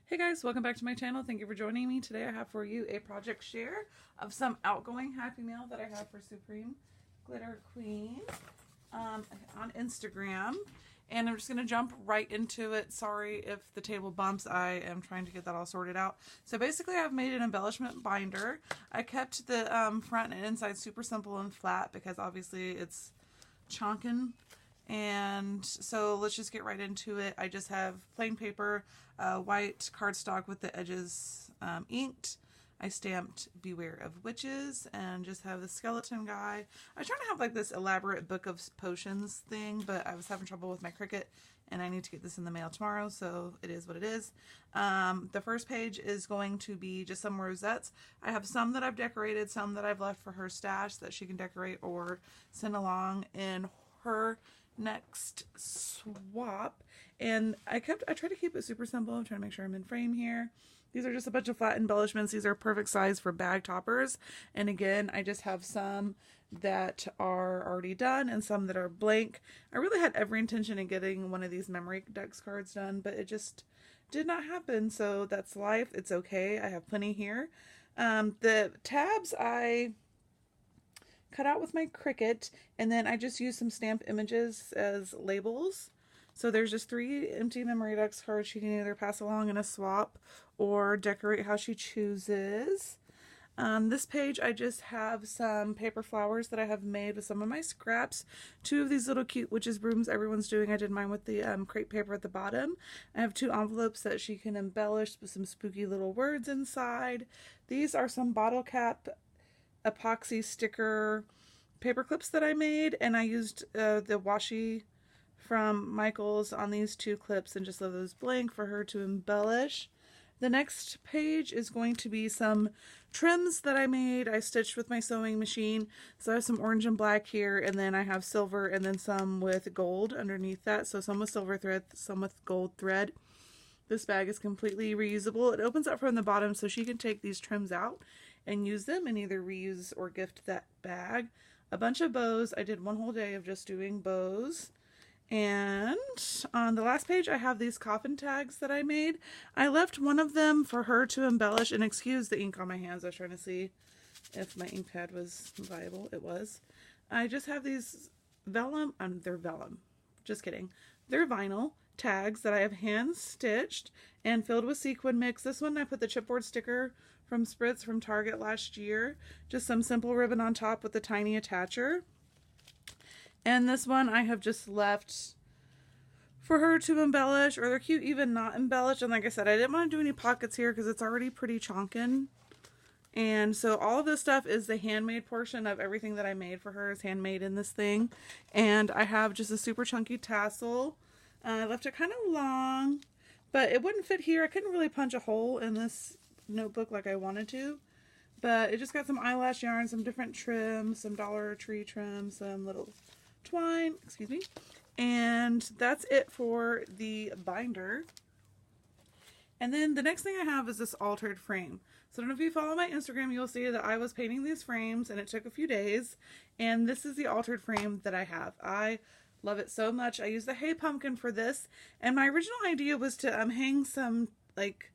Hey guys, welcome back to my channel. Thank you for joining me. Today I have for you a project share of some Outgoing Happy Mail that I have for Supreme Glitter Queen on Instagram. And I'm just going to jump right into it. Sorry if the table bumps. I am trying to get that all sorted out. So basically I've made an embellishment binder. I kept the front and inside super simple and flat because obviously it's chonkin. And so let's just get right into it. I just have plain paper, white cardstock with the edges inked. I stamped Beware of Witches and just have the skeleton guy. I was trying to have like this elaborate book of potions thing, but I was having trouble with my Cricut and I need to get this in the mail tomorrow, so it is what it is. The first page is going to be just some rosettes. I have some that I've decorated, some that I've left for her stash that she can decorate or send along in her next swap. And I try to keep it super simple. I'm trying to make sure I'm in frame here. These are just a bunch of flat embellishments. These are perfect size for bag toppers. And again, I just have some that are already done and some that are blank. I really had every intention of getting one of these memory dex cards done, but it just did not happen. So that's life. It's okay. I have plenty here. The tabs I cut out with my Cricut, and then I just used some stamp images as labels. So there's just 3 empty memory dex cards she can either pass along in a swap or decorate how she chooses. This page I just have some paper flowers that I have made with some of my scraps. 2 of these little cute witches brooms everyone's doing. I did mine with the crepe paper at the bottom. I have 2 envelopes that she can embellish with some spooky little words inside. These are some bottle cap epoxy sticker paper clips that I made, and I used the washi from Michael's on these 2 clips and just left those blank for her to embellish. The next page is going to be some trims that I made. I stitched with my sewing machine. So I have some orange and black here, and then I have silver and then some with gold underneath that. So some with silver thread, some with gold thread. This bag is completely reusable. It opens up from the bottom so she can take these trims out and use them and either reuse or gift that bag. A bunch of bows. I did one whole day of just doing bows. And on the last page I have these coffin tags that I made. I left one of them for her to embellish, and excuse the ink on my hands. I was trying to see if my ink pad was viable. It was. I just have these vellum, they're vellum. Just kidding. They're vinyl tags that I have hand stitched and filled with sequin mix. This one I put the chipboard sticker from Spritz from Target last year. Just some simple ribbon on top with a tiny attacher. And this one I have just left for her to embellish, or they're cute even not embellished. And like I said, I didn't want to do any pockets here because it's already pretty chonkin. And so all of this stuff is the handmade portion of everything that I made for her is handmade in this thing. And I have just a super chunky tassel. I left it kind of long, but it wouldn't fit here. I couldn't really punch a hole in this notebook like I wanted to. But it just got some eyelash yarn, some different trims, some Dollar Tree trim, some little twine, excuse me. And that's it for the binder. And then the next thing I have is this altered frame. So I don't know if you follow my Instagram, you'll see that I was painting these frames and it took a few days. And this is the altered frame that I have. I love it so much. I used the Hey Pumpkin for this. And my original idea was to hang some like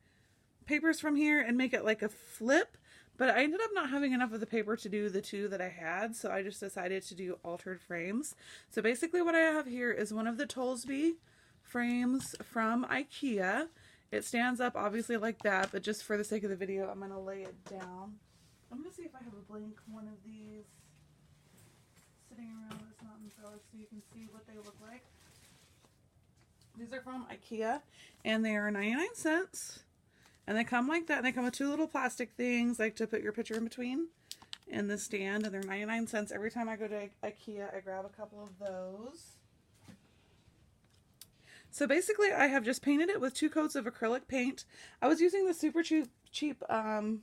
papers from here and make it like a flip. But I ended up not having enough of the paper to do the 2 that I had, so I just decided to do altered frames. So basically what I have here is one of the Tollsby frames from Ikea. It stands up obviously like that, but just for the sake of the video, I'm going to lay it down. I'm going to see if I have a blank one of these sitting around that's not embellished so you can see what they look like. These are from Ikea, and they are 99 cents. And they come like that, and they come with 2 little plastic things, like to put your picture in between, and the stand, and they're 99 cents. Every time I go to Ikea, I grab a couple of those. So basically, I have just painted it with 2 coats of acrylic paint. I was using the super cheap, what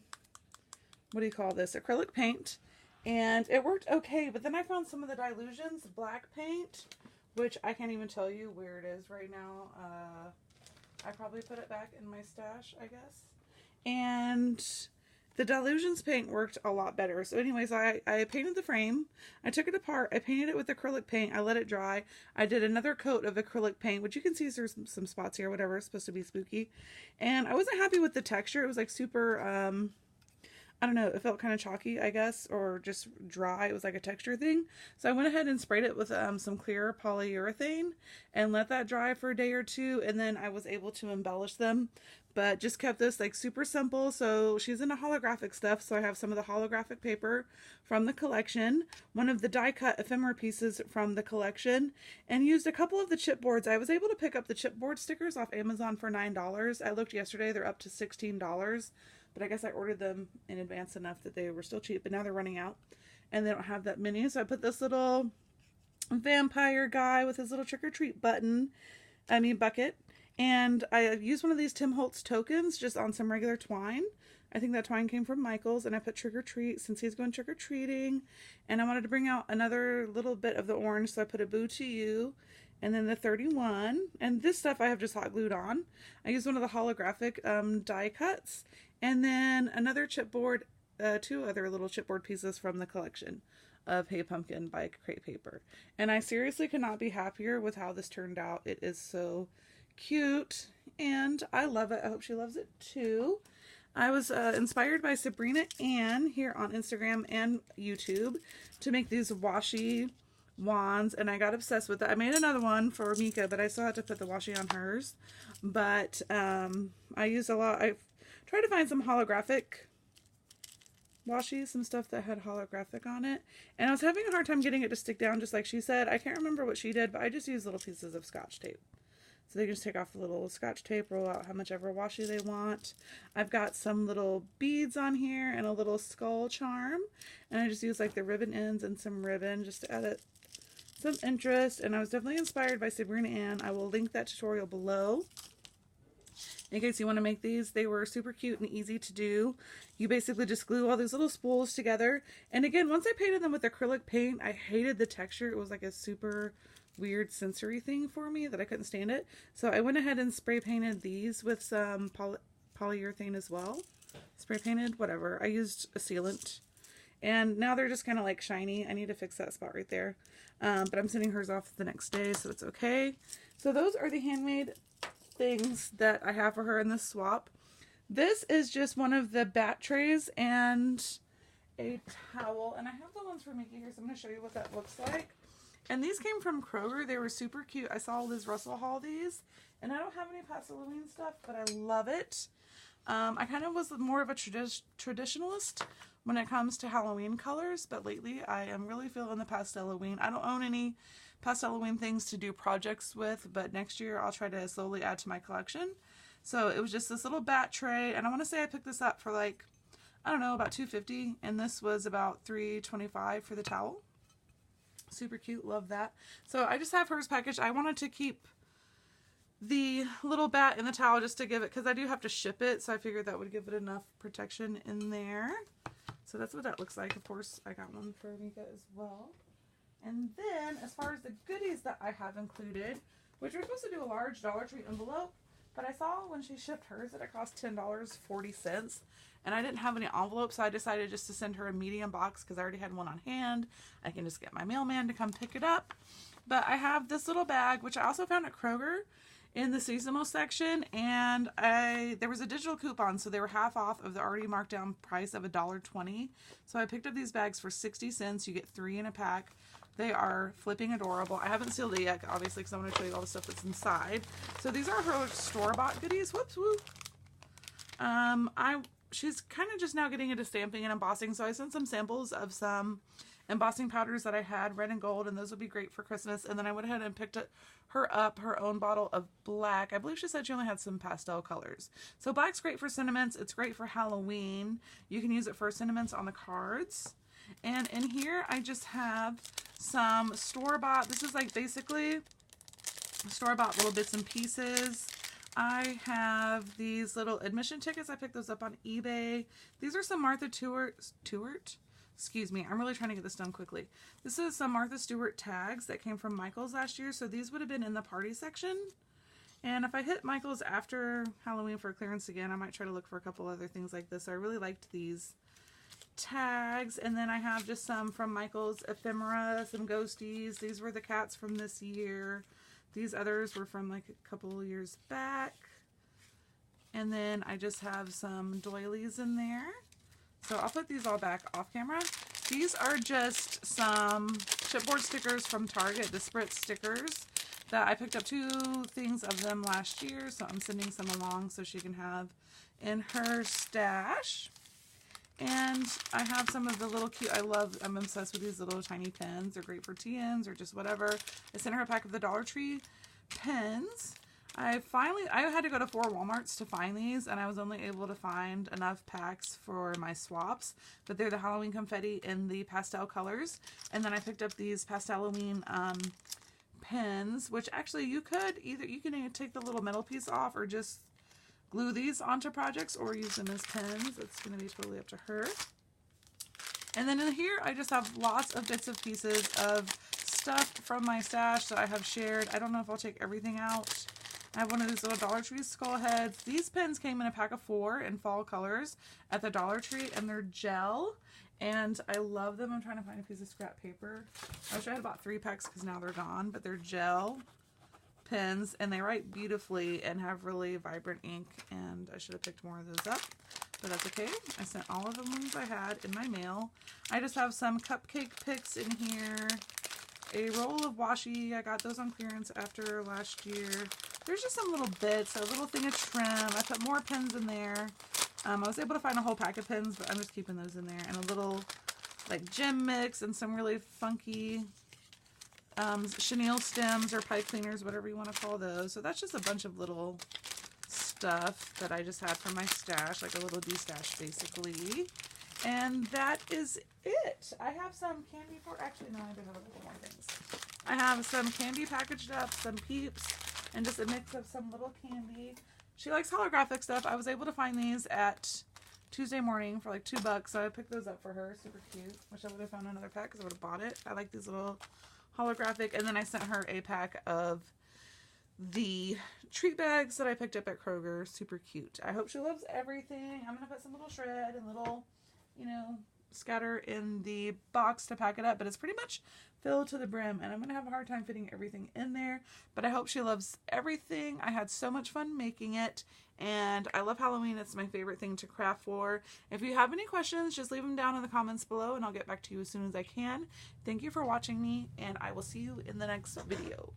do you call this, acrylic paint, and it worked okay, but then I found some of the Dilutions black paint, which I can't even tell you where it is right now. I probably put it back in my stash, I guess. And the Delusions paint worked a lot better. So anyways, I painted the frame. I took it apart. I painted it with acrylic paint. I let it dry. I did another coat of acrylic paint, which you can see there's some spots here, whatever. It's supposed to be spooky. And I wasn't happy with the texture. It was like super, I don't know, it felt kind of chalky, I guess, or just dry. It was like a texture thing. So I went ahead and sprayed it with some clear polyurethane and let that dry for a day or two. And then I was able to embellish them, but just kept this like super simple. So she's into holographic stuff. So I have some of the holographic paper from the collection, one of the die cut ephemera pieces from the collection, and used a couple of the chipboards. I was able to pick up the chipboard stickers off Amazon for $9. I looked yesterday, they're up to $16. But I guess I ordered them in advance enough that they were still cheap, but now they're running out and they don't have that many. So I put this little vampire guy with his little trick-or-treat bucket, and I used one of these Tim Holtz tokens just on some regular twine. I think that twine came from Michael's, and I put trick-or-treat since he's going trick-or-treating, and I wanted to bring out another little bit of the orange, so I put a boo to you. And then the 31, and this stuff I have just hot glued on. I used one of the holographic die cuts, and then another chipboard, two other little chipboard pieces from the collection of Hey Pumpkin by Crate Paper. And I seriously could not be happier with how this turned out. It is so cute, and I love it. I hope she loves it too. I was inspired by Sabrina Ann here on Instagram and YouTube to make these washi wands, and I got obsessed with it. I made another one for Mika, but I still had to put the washi on hers. But I used a lot. I tried to find some holographic washi, some stuff that had holographic on it, and I was having a hard time getting it to stick down, just like she said. I can't remember what she did, but I just used little pieces of Scotch tape. So they can just take off the little Scotch tape, roll out how much ever washi they want. I've got some little beads on here and a little skull charm, and I just use like the ribbon ends and some ribbon just to add it some interest. And I was definitely inspired by Sabrina Ann. I will link that tutorial below in case you want to make these. They were super cute and easy to do. You basically just glue all these little spools together, and again, once I painted them with acrylic paint, I hated the texture. It was like a super weird sensory thing for me that I couldn't stand it. So I went ahead and spray painted these with some polyurethane as well. Spray painted, whatever. I used a sealant, and now they're just kind of like shiny. I need to fix that spot right there. But I'm sending hers off the next day, so it's okay. So those are the handmade things that I have for her in this swap. This is just one of the bat trays and a towel, and I have the ones for Mickey here, so I'm going to show you what that looks like. And these came from Kroger. They were super cute. I saw Liz Russell haul these, and I don't have any pastel Halloween stuff, but I love it. I kind of was more of a traditionalist when it comes to Halloween colors, but lately I am really feeling the pastel Halloween. I don't own any pastel Halloween things to do projects with, but next year I'll try to slowly add to my collection. So it was just this little bat tray, and I want to say I picked this up for like, I don't know, about $2.50, and this was about $3.25 for the towel. Super cute, love that. So I just have hers packaged. I wanted to keep the little bat in the towel just to give it, because I do have to ship it, so I figured that would give it enough protection in there. So that's what that looks like. Of course, I got one for Mika as well. And then, as far as the goodies that I have included, which we're supposed to do a large Dollar Tree envelope, but I saw when she shipped hers that it cost $10.40, and I didn't have any envelopes, so I decided just to send her a medium box because I already had one on hand. I can just get my mailman to come pick it up. But I have this little bag, which I also found at Kroger in the seasonal section, and there was a digital coupon, so they were half off of the already marked down price of $1.20. So I picked up these bags for 60 cents. You get 3 in a pack. They are flipping adorable. I haven't sealed it yet, obviously, because I want to show you all the stuff that's inside. So these are her store-bought goodies. Whoops, whoop. She's kind of just now getting into stamping and embossing, so I sent some samples of some embossing powders that I had, red and gold, and those would be great for Christmas. And then I went ahead and picked her own bottle of black. I believe she said she only had some pastel colors. So black's great for sentiments. It's great for Halloween. You can use it for sentiments on the cards. And in here, I just have some store-bought. This is like basically store-bought little bits and pieces. I have these little admission tickets. I picked those up on eBay. These are some Martha Stewart. Excuse me, I'm really trying to get this done quickly. This is some Martha Stewart tags that came from Michael's last year. So these would have been in the party section. And if I hit Michael's after Halloween for clearance again, I might try to look for a couple other things like this. I really liked these tags. And then I have just some from Michael's ephemera, some ghosties. These were the cats from this year. These others were from like a couple years back. And then I just have some doilies in there. So I'll put these all back off camera. These are just some chipboard stickers from Target, the Spritz stickers that I picked up 2 things of them last year. So I'm sending some along so she can have in her stash. And I have some of the little cute, I'm obsessed with these little tiny pens. They're great for TNs or just whatever. I sent her a pack of the Dollar Tree pens. I had to go to 4 Walmarts to find these, and I was only able to find enough packs for my swaps, but they're the Halloween confetti in the pastel colors. And then I picked up these Pastel-Halloween pens, which actually you can either take the little metal piece off or just glue these onto projects or use them as pens. It's going to be totally up to her. And then in here, I just have lots of bits and pieces of stuff from my stash that I have shared. I don't know if I'll take everything out. I have one of these little Dollar Tree skull heads. These pens came in a pack of 4 in fall colors at the Dollar Tree, and they're gel, and I love them. I'm trying to find a piece of scrap paper. I wish I had bought 3 packs because now they're gone, but they're gel pens, and they write beautifully and have really vibrant ink, and I should have picked more of those up, but that's okay. I sent all of the ones I had in my mail. I just have some cupcake picks in here, a roll of washi. I got those on clearance after last year. There's just some little bits, a little thing of trim. I put more pens in there. I was able to find a whole pack of pens, but I'm just keeping those in there. And a little like gem mix and some really funky chenille stems or pipe cleaners, whatever you want to call those. So that's just a bunch of little stuff that I just had from my stash, like a little de-stash basically. And that is it. I have some candy for, actually no, I do have a couple more things. I have some candy packaged up, some Peeps, and just a mix of some little candy. She likes holographic stuff. I was able to find these at Tuesday morning for like $2, so I picked those up for her. Super cute. Wish I would have found another pack because I would have bought it. I like these little holographic. And then I sent her a pack of the treat bags that I picked up at Kroger. Super cute. I hope she loves everything. I'm going to put some little shred and little, you know, scatter in the box to pack it up, but it's pretty much filled to the brim, and I'm going to have a hard time fitting everything in there, but I hope she loves everything. I had so much fun making it, and I love Halloween. It's my favorite thing to craft for. If you have any questions, just leave them down in the comments below, and I'll get back to you as soon as I can. Thank you for watching me, and I will see you in the next video.